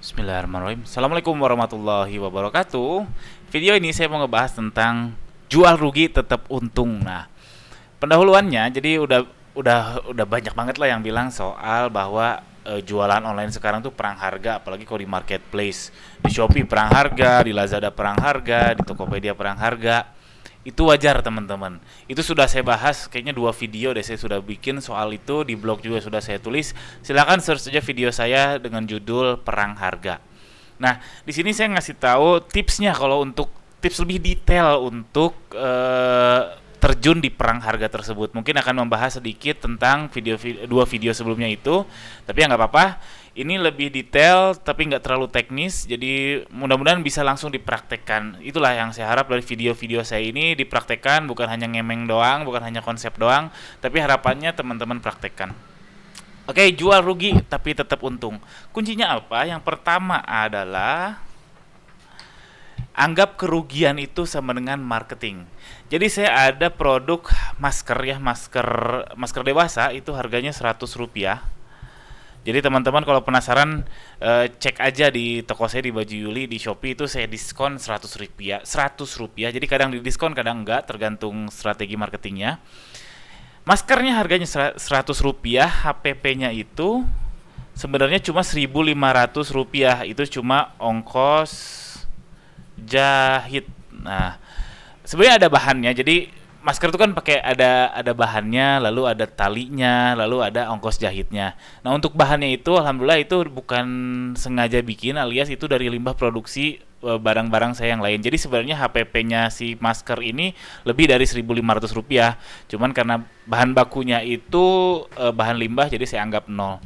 Bismillahirrahmanirrahim. Assalamualaikum warahmatullahi wabarakatuh. Video ini saya mau ngebahas tentang jual rugi tetap untung. Nah, pendahuluannya jadi udah banyak banget lah yang bilang soal bahwa jualan online sekarang tuh perang harga, apalagi kalau di marketplace. Di Shopee perang harga, di Lazada perang harga, di Tokopedia perang harga. Itu wajar teman-teman. Itu sudah saya bahas kayaknya 2 video deh saya sudah bikin soal itu, di blog juga sudah saya tulis. Silakan search saja video saya dengan judul Perang Harga. Nah, di sini saya ngasih tahu tipsnya kalau untuk tips lebih detail untuk terjun di perang harga tersebut. Mungkin akan membahas sedikit tentang 2 video sebelumnya itu, tapi ya nggak apa-apa. Ini lebih detail tapi nggak terlalu teknis, jadi mudah-mudahan bisa langsung dipraktekkan. Itulah yang saya harap dari video-video saya ini, dipraktekkan, bukan hanya ngemeng doang, bukan hanya konsep doang, tapi harapannya teman-teman praktekkan. Oke, jual rugi tapi tetap untung. Kuncinya apa? Yang pertama adalah anggap kerugian itu sama dengan marketing. Jadi saya ada produk masker ya, masker dewasa itu harganya Rp100. Jadi teman-teman kalau penasaran, cek aja di toko saya di Baju Yuli di Shopee, itu saya diskon Rp100, Rp100. Jadi kadang didiskon, kadang enggak, tergantung strategi marketingnya. Maskernya harganya Rp100, HPP-nya itu sebenarnya cuma Rp1.500. Itu cuma ongkos jahit. Nah, sebenarnya ada bahannya. Jadi masker itu kan pakai ada bahannya, lalu ada talinya, lalu ada ongkos jahitnya. Nah, untuk bahannya itu alhamdulillah itu bukan sengaja bikin, alias itu dari limbah produksi barang-barang saya yang lain. Jadi sebenarnya HPP-nya si masker ini lebih dari Rp1.500. Cuman karena bahan bakunya itu bahan limbah, jadi saya anggap nol.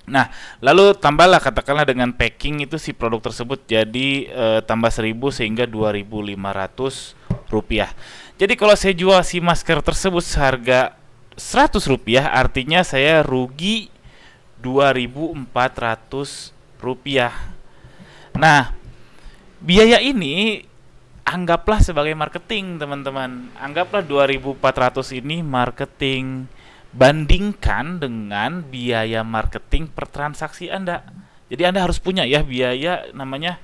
Nah, lalu tambahlah katakanlah dengan packing itu si produk tersebut jadi tambah 1.000 sehingga Rp2.500. Jadi kalau saya jual si masker tersebut seharga Rp100, artinya saya rugi Rp2.400. Nah, biaya ini anggaplah sebagai marketing, teman-teman. Anggaplah 2.400 ini marketing. Bandingkan dengan biaya marketing per transaksi Anda. Jadi Anda harus punya ya biaya namanya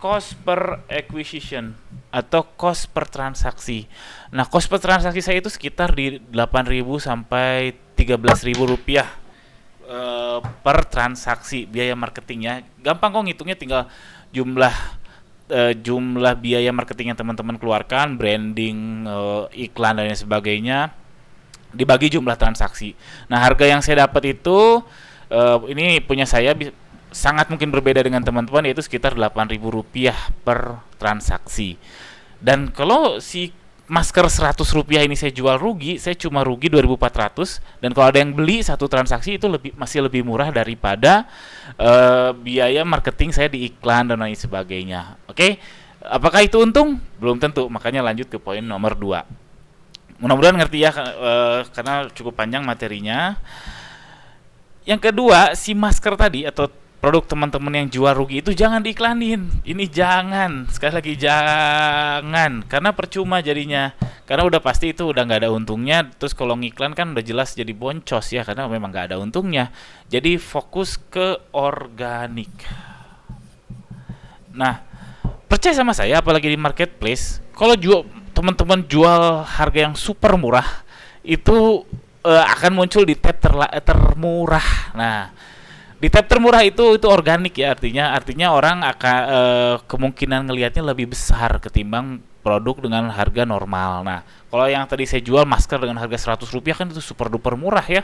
cost per acquisition atau cost per transaksi. Nah, cost per transaksi saya itu sekitar di 8.000 sampai Rp13.000 per transaksi biaya marketingnya. Gampang kok ngitungnya, tinggal jumlah jumlah biaya marketing yang teman-teman keluarkan, branding, iklan dan lain sebagainya, dibagi jumlah transaksi. Nah, harga yang saya dapat itu ini punya saya sangat mungkin berbeda dengan teman-teman, yaitu sekitar Rp8.000 per transaksi. Dan kalau si masker Rp100 ini saya jual rugi, saya cuma rugi 2.400. Dan kalau ada yang beli satu transaksi itu masih lebih murah daripada biaya marketing saya di iklan dan lain sebagainya. Oke, apakah itu untung? Belum tentu. Makanya lanjut ke poin nomor 2. Mudah-mudahan ngerti ya, karena cukup panjang materinya. Yang kedua, si masker tadi atau produk teman-teman yang jual rugi itu jangan diiklanin. Ini jangan, sekali lagi jangan, karena percuma jadinya. Karena udah pasti itu udah nggak ada untungnya. Terus kalau ngiklan kan udah jelas jadi boncos ya, karena memang nggak ada untungnya. Jadi fokus ke organik. Nah, percaya sama saya, apalagi di marketplace, kalau teman-teman jual harga yang super murah, itu akan muncul di tab termurah. Nah, di tab termurah itu organik ya, artinya orang akan kemungkinan ngelihatnya lebih besar ketimbang produk dengan harga normal. Nah, kalau yang tadi saya jual masker dengan harga Rp100 kan itu super duper murah ya.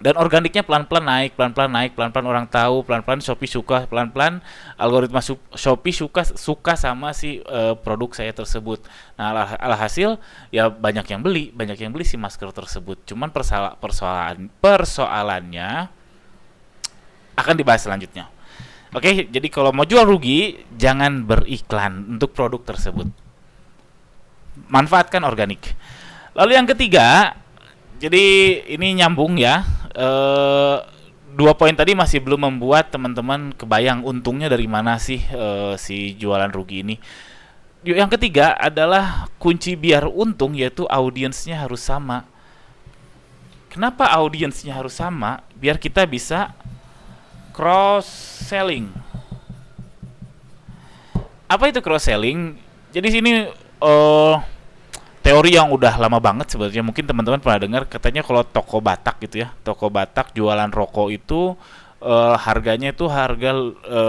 Dan organiknya pelan-pelan naik, pelan-pelan orang tahu, pelan-pelan Shopee suka, pelan-pelan algoritma Shopee suka sama si produk saya tersebut. Nah, alhasil ya banyak yang beli si masker tersebut. Cuman persoalannya akan dibahas selanjutnya. Oke, jadi kalau mau jual rugi jangan beriklan untuk produk tersebut. Manfaatkan organik. Lalu yang ketiga, jadi ini nyambung ya. 2 poin tadi masih belum membuat teman-teman kebayang untungnya dari mana sih si jualan rugi ini. Yang ketiga adalah kunci biar untung, yaitu audiensnya harus sama. Kenapa audiensnya harus sama? Biar kita bisa cross selling. Apa itu cross selling? Jadi sini eh teori yang udah lama banget sebenarnya, mungkin teman-teman pernah dengar katanya kalau toko Batak gitu ya, toko Batak jualan rokok itu harganya itu harga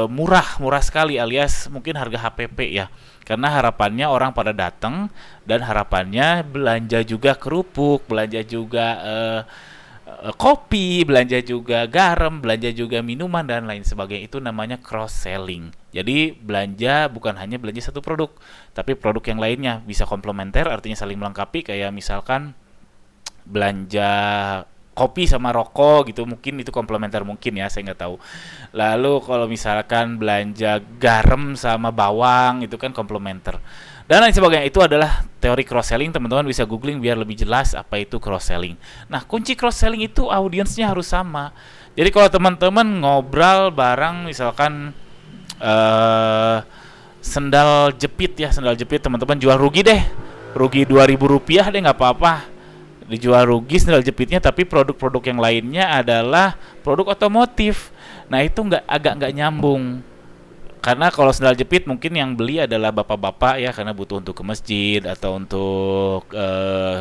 murah murah sekali, alias mungkin harga HPP ya, karena harapannya orang pada datang dan harapannya belanja juga kerupuk, belanja juga kopi, belanja juga garam, belanja juga minuman dan lain sebagainya. Itu namanya cross selling. Jadi belanja bukan hanya belanja satu produk, tapi produk yang lainnya bisa komplementer, artinya saling melengkapi. Kayak misalkan belanja kopi sama rokok gitu, mungkin itu komplementer, mungkin ya, saya nggak tahu. Lalu kalau misalkan belanja garam sama bawang itu kan komplementer dan lain sebagainya. Itu adalah teori cross selling. Teman-teman bisa googling biar lebih jelas apa itu cross selling. Nah, kunci cross selling itu audiensnya harus sama. Jadi kalau teman-teman ngobrol barang misalkan sendal jepit ya, sendal jepit, teman-teman jual rugi deh, rugi Rp2.000 deh, nggak apa-apa, dijual rugi sendal jepitnya, tapi produk-produk yang lainnya adalah produk otomotif. Nah, itu agak nggak nyambung. Karena kalau sendal jepit mungkin yang beli adalah bapak-bapak ya, karena butuh untuk ke masjid atau untuk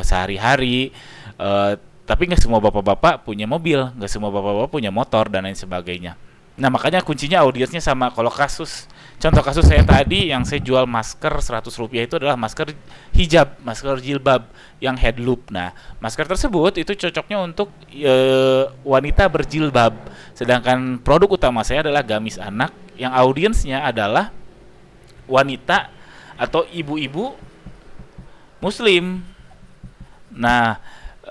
sehari-hari. Tapi nggak semua bapak-bapak punya mobil, nggak semua bapak-bapak punya motor dan lain sebagainya. Nah, makanya kuncinya audiensnya sama. Kalau contoh kasus saya tadi yang saya jual masker Rp100 itu adalah masker hijab, masker jilbab yang head loop. Nah, masker tersebut itu cocoknya untuk wanita berjilbab. Sedangkan produk utama saya adalah gamis anak yang audiensnya adalah wanita atau ibu-ibu muslim. Nah,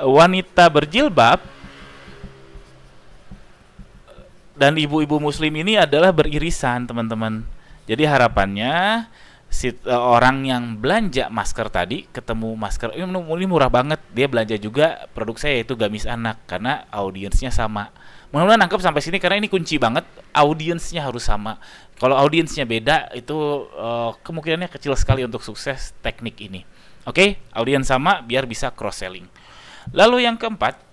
wanita berjilbab dan ibu-ibu muslim ini adalah beririsan, teman-teman. Jadi harapannya orang yang belanja masker tadi ketemu masker ini murah banget, dia belanja juga produk saya yaitu gamis anak karena audiensnya sama. Mudah-mudahan nangkep sampai sini karena ini kunci banget, audiensnya harus sama. Kalau audiensnya beda itu kemungkinannya kecil sekali untuk sukses teknik ini. Oke, audiens sama biar bisa cross selling. Lalu yang keempat,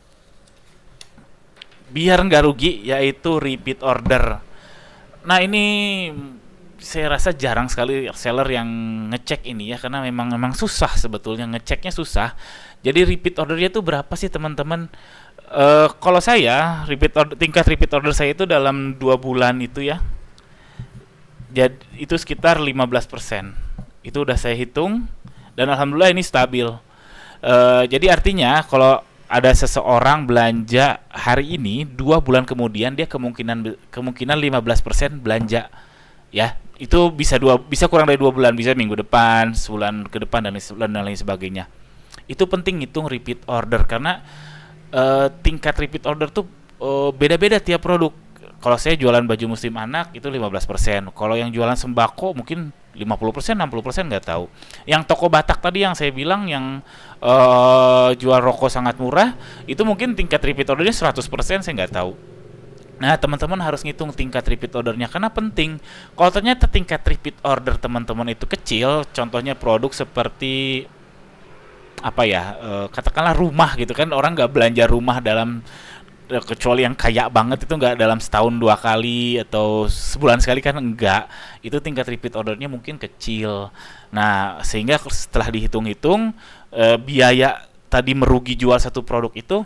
biar nggak rugi, yaitu repeat order. Nah, ini saya rasa jarang sekali seller yang ngecek ini ya, karena memang susah sebetulnya, ngeceknya susah. Jadi repeat ordernya itu berapa sih teman-teman? Kalau saya tingkat repeat order saya itu dalam 2 bulan itu ya, jadi itu sekitar 15%. Itu udah saya hitung dan alhamdulillah ini stabil. Jadi artinya kalau ada seseorang belanja hari ini, 2 bulan kemudian dia kemungkinan 15% belanja. Ya, itu bisa kurang dari 2 bulan, bisa minggu depan, sebulan ke depan dan lain sebagainya. Itu penting hitung repeat order karena tingkat repeat order tuh beda-beda tiap produk. Kalau saya jualan baju muslim anak itu 15%. Kalau yang jualan sembako mungkin 50%, 60% nggak tahu. Yang toko Batak tadi yang saya bilang yang jual rokok sangat murah, itu mungkin tingkat repeat ordernya 100%, saya nggak tahu. Nah, teman-teman harus ngitung tingkat repeat ordernya karena penting. Kalau ternyata tingkat repeat order teman-teman itu kecil, contohnya produk seperti apa ya, katakanlah rumah gitu kan, orang nggak belanja rumah dalam kecuali yang kaya banget itu nggak dalam setahun 2 kali atau sebulan sekali kan, enggak, itu tingkat repeat ordernya mungkin kecil. Nah, sehingga setelah dihitung-hitung biaya tadi merugi jual satu produk itu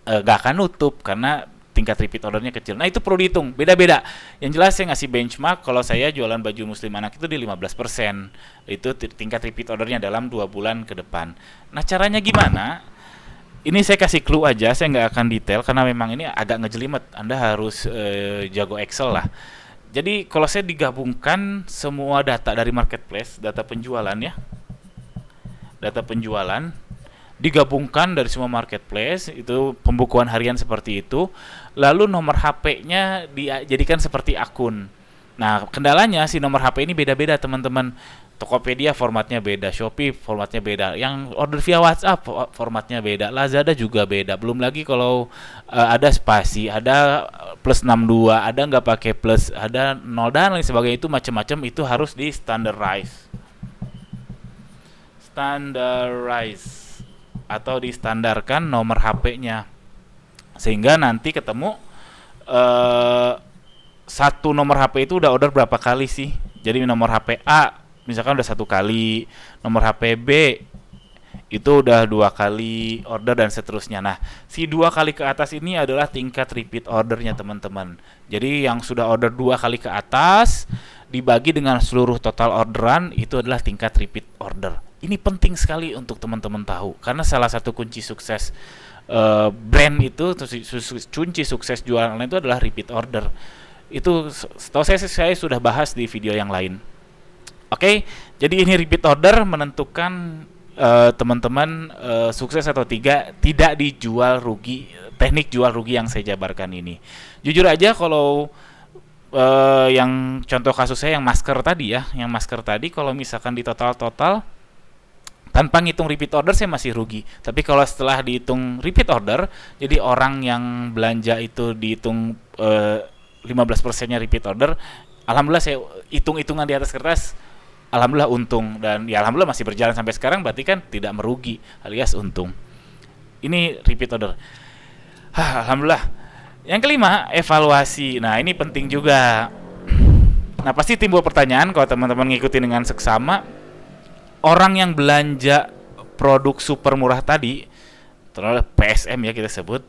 nggak akan nutup karena tingkat repeat ordernya kecil. Nah, itu perlu dihitung, beda-beda. Yang jelas saya ngasih benchmark, kalau saya jualan baju muslim anak itu di 15%. Itu tingkat repeat ordernya dalam 2 bulan ke depan. Nah, caranya gimana? Ini saya kasih clue aja, saya nggak akan detail karena memang ini agak ngejelimet. Anda harus jago Excel lah. Jadi kalau saya digabungkan semua data dari marketplace, data penjualan ya, data penjualan digabungkan dari semua marketplace, itu pembukuan harian seperti itu, lalu nomor HP-nya dijadikan seperti akun. Nah, kendalanya si nomor HP ini beda-beda teman-teman. Tokopedia formatnya beda, Shopee formatnya beda, yang order via WhatsApp formatnya beda, Lazada juga beda. Belum lagi kalau ada spasi, ada plus 62, ada nggak pakai plus, ada 0 dan lain sebagainya, itu macam-macam, itu harus di standardize atau distandarkan nomor HP-nya sehingga nanti ketemu satu nomor HP itu udah order berapa kali sih. Jadi nomor HP A misalkan udah 1 kali, nomor HP B itu udah 2 kali order dan seterusnya. Nah, si 2 kali ke atas ini adalah tingkat repeat ordernya teman-teman. Jadi yang sudah order 2 kali ke atas dibagi dengan seluruh total orderan itu adalah tingkat repeat order. Ini penting sekali untuk teman-teman tahu karena salah satu kunci sukses brand itu, kunci sukses jualan online itu adalah repeat order. Itu setahu saya sudah bahas di video yang lain. Oke, jadi ini repeat order menentukan teman-teman sukses atau tidak dijual rugi. Teknik jual rugi yang saya jabarkan ini. Jujur aja kalau yang contoh kasus saya yang masker tadi kalau misalkan di total tanpa ngitung repeat order saya masih rugi. Tapi kalau setelah dihitung repeat order, jadi orang yang belanja itu dihitung 15%-nya repeat order, alhamdulillah saya hitung-hitungan di atas kertas, alhamdulillah untung, dan ya alhamdulillah masih berjalan sampai sekarang, berarti kan tidak merugi alias untung. Ini repeat order. Alhamdulillah. Yang kelima, evaluasi. Nah, ini penting juga. Nah, pasti timbul pertanyaan kalau teman-teman ngikutin dengan seksama, orang yang belanja produk super murah tadi, terus PSM ya kita sebut,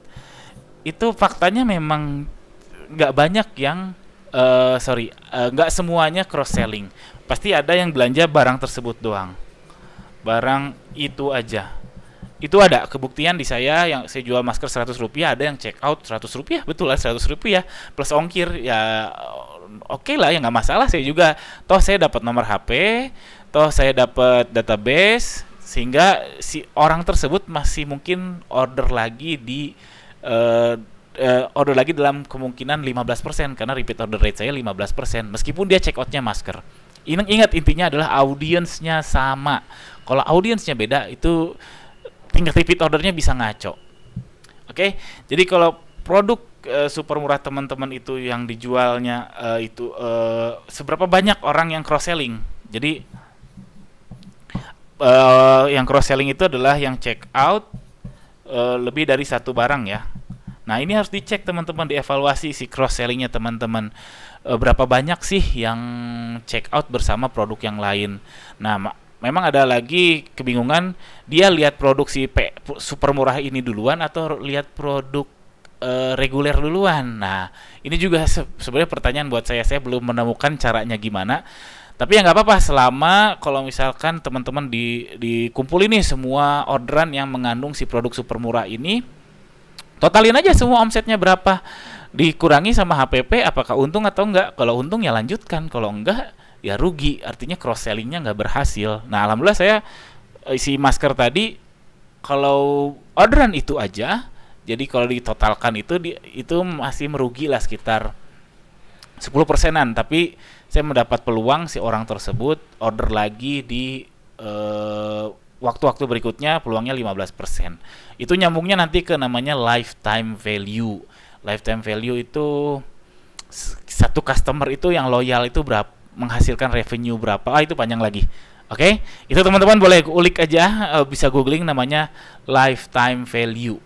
itu faktanya memang nggak banyak yang nggak semuanya cross selling. Pasti ada yang belanja barang tersebut doang, barang itu aja. Itu ada kebuktian di saya, yang saya jual masker 100 rupiah, ada yang check out 100 rupiah, betul lah 100 rupiah plus ongkir, ya oke lah, ya nggak masalah. Saya juga toh saya dapat nomor HP, toh saya dapat database, sehingga si orang tersebut masih mungkin order lagi dalam kemungkinan 15% karena repeat order rate saya 15% meskipun dia check outnya masker. Ingat, intinya adalah audiensnya sama. Kalau audiensnya beda, itu tingkat repeat ordernya bisa ngaco. Oke, jadi kalau produk super murah teman-teman itu yang dijualnya seberapa banyak orang yang cross selling. Jadi yang cross selling itu adalah yang check out lebih dari satu barang ya. Nah, ini harus dicek teman-teman, dievaluasi si cross sellingnya teman-teman. Berapa banyak sih yang check out bersama produk yang lain. Nah, memang ada lagi kebingungan, dia lihat produk si super murah ini duluan atau lihat produk reguler duluan. Nah, ini juga sebenarnya pertanyaan buat saya belum menemukan caranya gimana. Tapi ya nggak apa-apa, selama kalau misalkan teman-teman dikumpulin nih semua orderan yang mengandung si produk super murah ini, totalin aja semua omsetnya berapa, dikurangi sama HPP, apakah untung atau enggak. Kalau untung ya lanjutkan, kalau enggak ya rugi, artinya cross sellingnya nggak berhasil. Nah, alhamdulillah saya isi masker tadi, kalau orderan itu aja, jadi kalau ditotalkan itu masih merugi lah sekitar 10%-an, tapi saya mendapat peluang si orang tersebut order lagi di waktu-waktu berikutnya, peluangnya 15%. Itu nyambungnya nanti ke namanya lifetime value. Lifetime value itu satu customer itu yang loyal itu berapa, menghasilkan revenue berapa. Itu panjang lagi. Oke, itu teman-teman boleh ulik aja, bisa googling namanya lifetime value.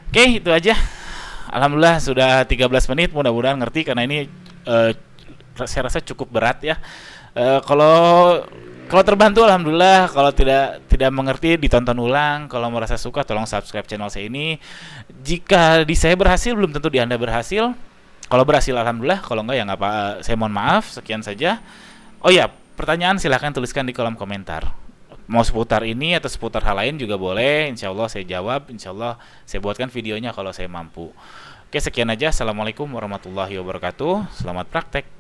Oke, itu aja. Alhamdulillah sudah 13 menit, mudah-mudahan ngerti karena ini saya rasa cukup berat ya. Kalau terbantu alhamdulillah, kalau tidak mengerti ditonton ulang. Kalau merasa suka tolong subscribe channel saya ini. Jika di saya berhasil, belum tentu di Anda berhasil. Kalau berhasil alhamdulillah, kalau enggak ya nggak apa, saya mohon maaf. Sekian saja. Oh ya, pertanyaan silahkan tuliskan di kolom komentar. Mau seputar ini atau seputar hal lain juga boleh. Insya Allah saya jawab. Insya Allah saya buatkan videonya kalau saya mampu. Oke, sekian aja. Assalamualaikum warahmatullahi wabarakatuh. Selamat praktek.